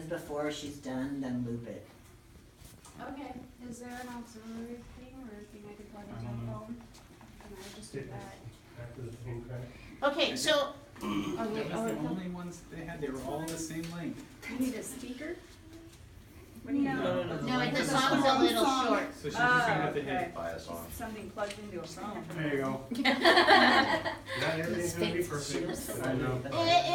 before she's done, then loop it. Okay, is there an auxiliary thing or a thing I can plug into my phone? Can I just do that? After the thing crash. Okay, so, That was the only ones they had, they were all the same length. You need a speaker? no, the song's a little short. So she's just gonna have to okay. hit buy a song. Something plugged into a phone. There you go. Not everything's gonna be perfect. I know.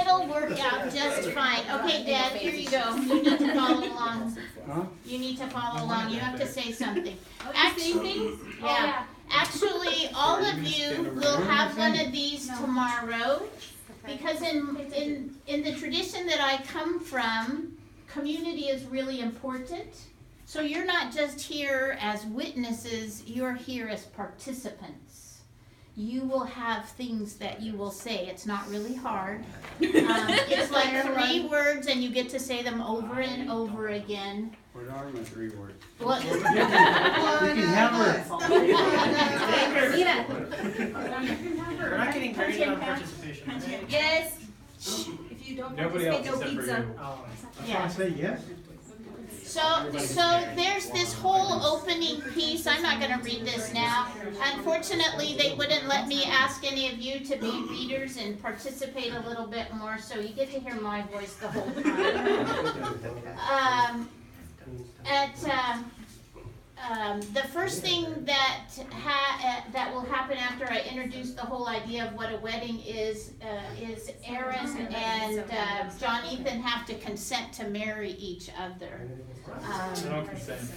It'll work out just fine. Okay, Dad, here you go. You need to follow along. Huh? You need to follow along. You have to say something. Actually, Yeah. Actually, all of you will have one of these tomorrow. Because in the tradition that I come from, community is really important. So you're not just here as witnesses, you're here as participants. You will have things that you will say. It's not really hard. It's like 3 words and you get to say them over and over again. What are my 3 words? What? You can have her. We're not getting graded on participation, right? yes. If you don't Nobody else participate, no except for pizza. you. Oh. Yeah. I say yes. So there's this whole opening piece. I'm not going to read this now. Unfortunately, they wouldn't let me ask any of you to be readers and participate a little bit more, so you get to hear my voice the whole time. The first thing that will happen after I introduce the whole idea of what a wedding is Erin and Jon-Ethan have to consent to marry each other. I don't consent.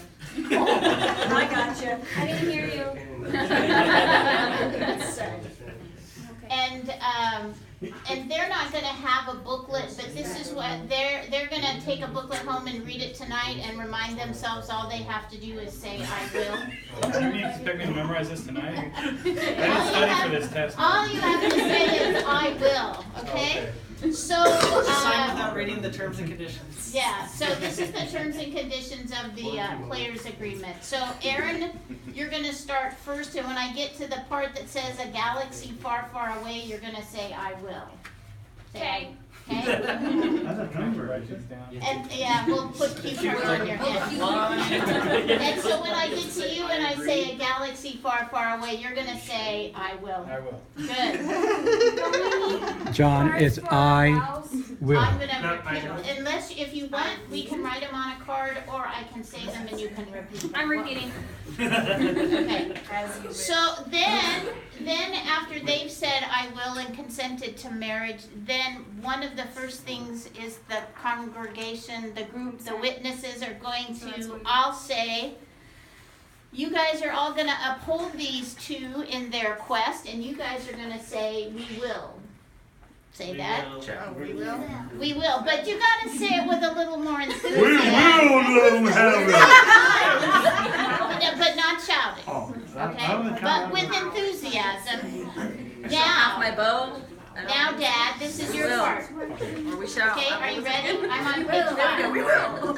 I got you. I didn't hear you. And they're not going to have a booklet, but this is what they're going to take a booklet home and read it tonight and remind themselves all they have to do is say I will. Do you expect me to memorize this tonight? I didn't study for this test. All you have to say is I will, okay? So Sign without reading the terms and conditions. yeah, so this is the terms and conditions of the players agreement. So Erin, you're going to start first, and when I get to the part that says a galaxy far, far away, you're going to say I will. Say I, okay? That's a number. Write this down. And yeah, we'll put Q-cards on your head. And so when I get to you and I say a galaxy far, far away, you're going to say I will. I will. Good. John, it's I will. I'm gonna repeat, unless, if you want, we can write them on a card, or I can say them and you can repeat them. I'm repeating. Okay. As you wish. So then after they've said I will and consented to marriage, then one of the first things is the congregation, the group, the witnesses are going to, I'll say, you guys are all gonna uphold these 2 in their quest, and you guys are gonna say we will. Say that. We will. We will, but you gotta say it with a little more enthusiasm. We will let them have But not shouting, Oh, okay? But with enthusiasm. Off Now, my bow. Dad, this is your Will. part. Or we shall. Okay, are you ready? I'm on page There we go. 5. We will.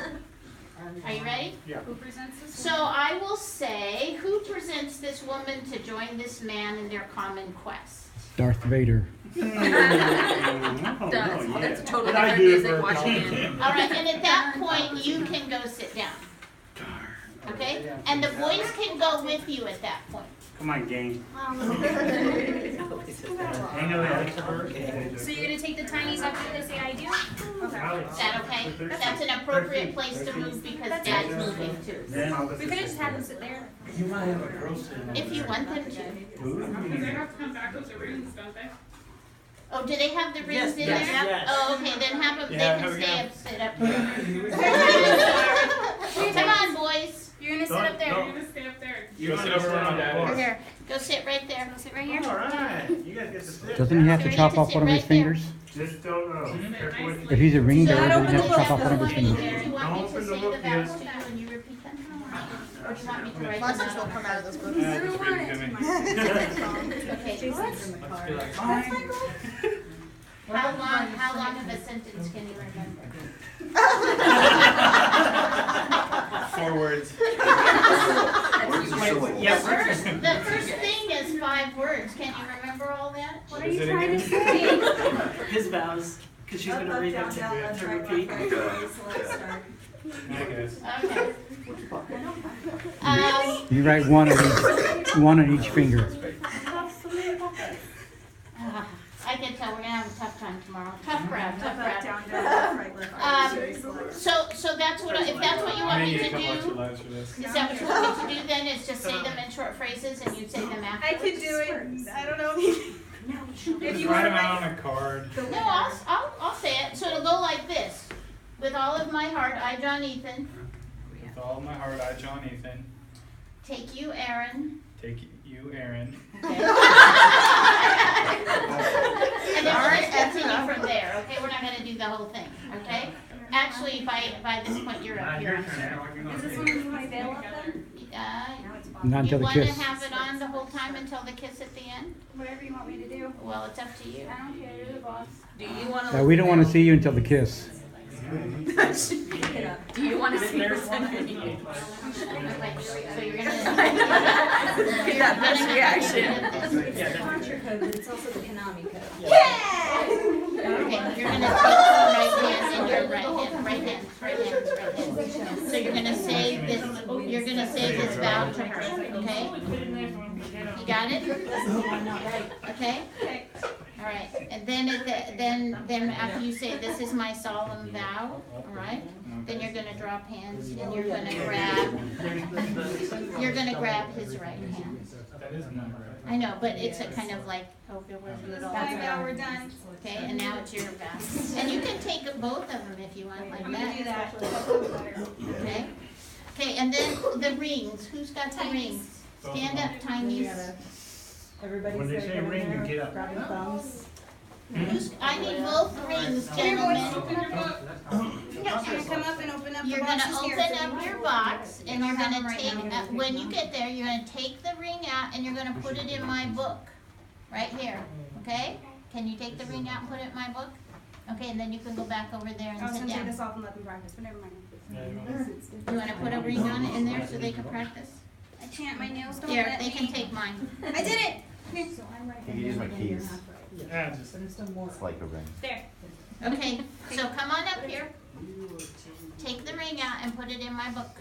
Are you ready? Who presents this? So I will say, who presents this woman to join this man in their common quest? Darth Vader. That's totally I different do it music for a watching couple. him. All right, and at that point, you can go sit down. Okay? And the boys can go with you at that point. Come on, gang. So you're gonna take the tinies after they say I do? Okay. Is that okay? That's an appropriate place to move because Dad's moving too. We could have just had them sit there. You might have a girl sitting. If you want them to. Because they have to come back with the rings, don't they? Oh, do they have the rings in yes, there? yes. Oh, okay, then have them, they Yeah, can here we stay go. up, sit up here. Come on, boys. You're gonna sit up there. You're gonna stay up there. Go sit over where my dad is. Here, go sit right there. Go sit right here. Alright, you guys get to sit. Doesn't he have to chop off one of his fingers? Just don't know. Careful with- If he's a ring So bearer, doesn't he have to chop off one of his Do fingers? you want me Open to the say the book, vows yes. to you and you repeat them? Or do you want me to write Monsters them won't out? come out of those books. Just read it to me. Okay. I'll be like, fine. How long of a sentence can you remember? 4 words. The first thing is 5 words. Can you remember all that? What are Is you it trying to again? say? His vows. Cause she's gonna read it to repeat. Okay. Okay. You write one on each finger. I can tell we're gonna have a tough time tomorrow. Tough crowd, tough crowd. So that's what, if that's what you I want may me need a to couple extra do, lives for this. is that what you want me to do then, is just say them in short phrases and you say them I afterwards? could do it. I don't know if you. If Just you write want them to out write. on a card. No, I'll say it, so it'll go like this. With all of my heart, I, Jon-Ethan, With all of my heart, I, Jon-Ethan, take you, Erin. take you, Erin. And then we'll just continue from there, okay? We're not gonna do the whole thing, okay? Actually, by this point, you're up, you're on. Is this one of my veil up then? Not You until the wanna kiss. have it on the whole time until the kiss at the end? Whatever you want me to do. Well, it's up to you. I don't care, you're the boss. Do you wanna? We don't want to see you until the kiss. Do you wanna see her send an email? So you're gonna. That best reaction. It's the contra code, but it's also the Konami code. Okay, you're gonna take your right hand and your right hand. So you're gonna say this vow to her, okay? You got it? Okay? All right, and then after you say, this is my solemn vow, all right? Then you're gonna drop hands and you're gonna grab his right hand. That is not right. I know, but it's a kind of like, oh, we'll do it all. Now we're done. Okay, and now it's your vow. And you can take both of them if you want, like I'm gonna do that. that. Okay? Okay, and then the rings. Who's got the rings? Stand up, Tiny. When they say ring, you get up. I need both rings, gentlemen. Come up and open up the You're gonna boxes here. open up your box and you're gonna take, when you get there, you're gonna take the ring out and you're gonna put it in my book. Right here, okay? Can you take the ring out and put it in my book? Okay, and then you can go back over there I and was sit gonna take down. this off and let them practice, but never mind. Yeah, you want- You wanna put a ring on it in there so they can practice? I can't, my nails don't Here, let they me. can take mine. I did it! You can use my keys. Yeah, just. It's like a ring. There. Okay, so come on up here. Take the ring out and put it in my book.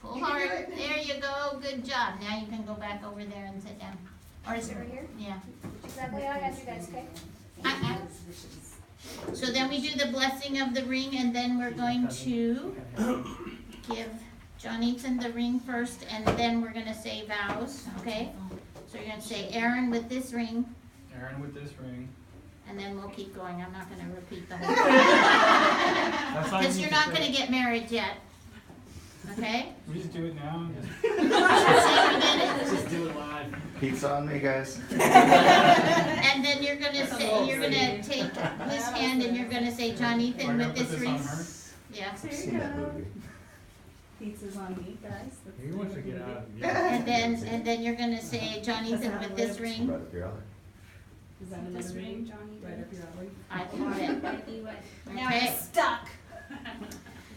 Pull hard. There you go. Good job. Now you can go back over there and sit down. Or is it right here? Yeah. Exactly how I had you guys, okay? So then we do the blessing of the ring, and then we're going to give Jon-Ethan the ring first, and then we're gonna say vows, okay? So you're gonna say, Erin with this ring, Erin with this ring. and then we'll keep going. I'm not gonna repeat the whole thing. That's all you Because need you're to not say. gonna get married yet. Okay? We just do it now. Say you did it. Just do it live. Pizza on me, guys. And then you're gonna say, you're gonna take this hand and you're gonna say, Jon-Ethan We're gonna with put this this on ring. her. Yeah. I've seen that movie. Pizza's on me, guys. He wants to get out of it. And then you're gonna say, Jon-Ethan with this ring. Right up your alley. Is that this ring, Johnny? Right up your alley. I got it. Now Okay. it's stuck.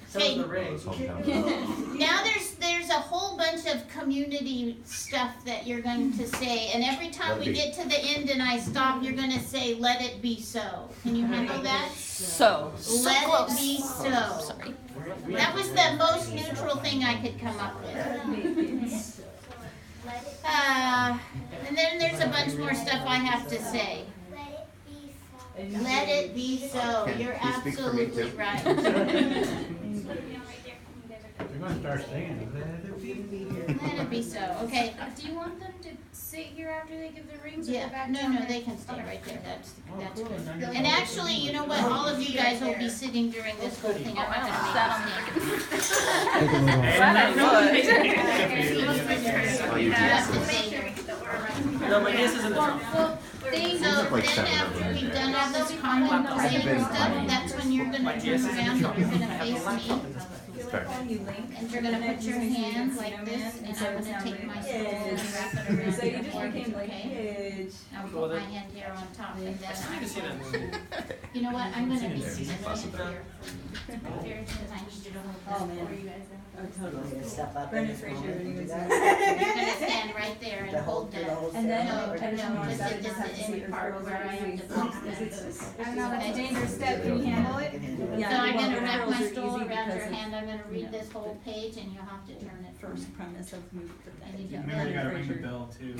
So is the ring. Those hometown. Now there's a whole bunch of community stuff that you're going to say, and every time we get to the end and I stop, you're gonna say, let it be so. Can you handle that? So Let it be so. Sorry. That was the most neutral thing I could come up with. And then there's a bunch more stuff I have to say. Let it be so. Can You're you speak for me, absolutely too? right. You're gonna start singing. Let it be so. Okay. Do you want them to sit here after they give the rings or Yeah, go back no, down no, there? they can stay right there, that's good. And actually, you know what, all of you guys will be sitting during this whole thing, I'm not gonna make you stand. Take a little off. Oh, you You have did. to stay here. No, my niece is in the front. So like then seven of after them. we've done all this common saying stuff, that's when you're gonna turn around, you're gonna face me, Start. and you're gonna put your hands like this, and I'm gonna take my spoon and wrap it around your forehead, okay? I'll put my hand here on top, and then I need to see that movie. you know what, I'm gonna be It's sitting possible. here. Very good. I need you to hold Oh, this man. for you guys. You want me to step up in Brendan this Fraser, moment and he do was that? You're gonna stand right there and To hold through the. the whole And then, No, ceremony? I just no, want this to is the end part where I have to box this. I don't know, that's a dangerous step, can you handle it? I can handle it. Yeah, So I'm well, gonna wrap girls my are stole easy around your because of, hand, I'm gonna you read know, this whole page and you'll have to turn it first premise of move to that. And you Remember, you gotta ring the bell too.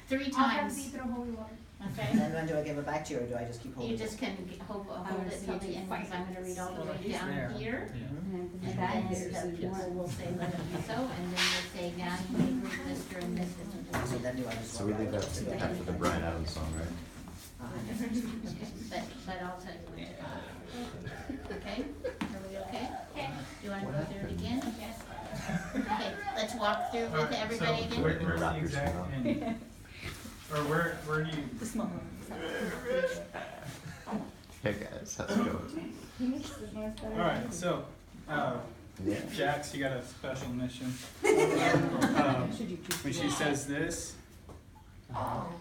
3 I'll have times, Z throw holy water. okay? And then when do I give it back to you, or do I just keep holding You it? just can hold it till the end, because I'm gonna read all the way He's down there. here. Yeah. And then the people will say, let it be so, and then we'll say, now you may read this during this. So then do I just? So we walk leave out that to the- after the Brian Adams song, right? Okay, but I'll tell you when to go. Okay, are we okay? Okay. Do you wanna go through it again? Yes. Okay, let's walk through with Alright, everybody so again. where's the exact end? Or where do you? The small one. Hey guys, how's it going? He makes the noise better. Alright, so, Yeah. Jax, you got a special mission. Should you choose When to she says this,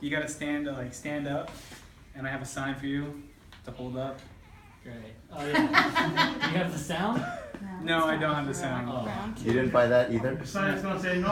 you gotta stand up, and I have a sign for you to hold up. Great. Oh yeah. You have the sound? No, I don't have the sound. Oh. round two? You didn't buy that either? The sign's gonna say no.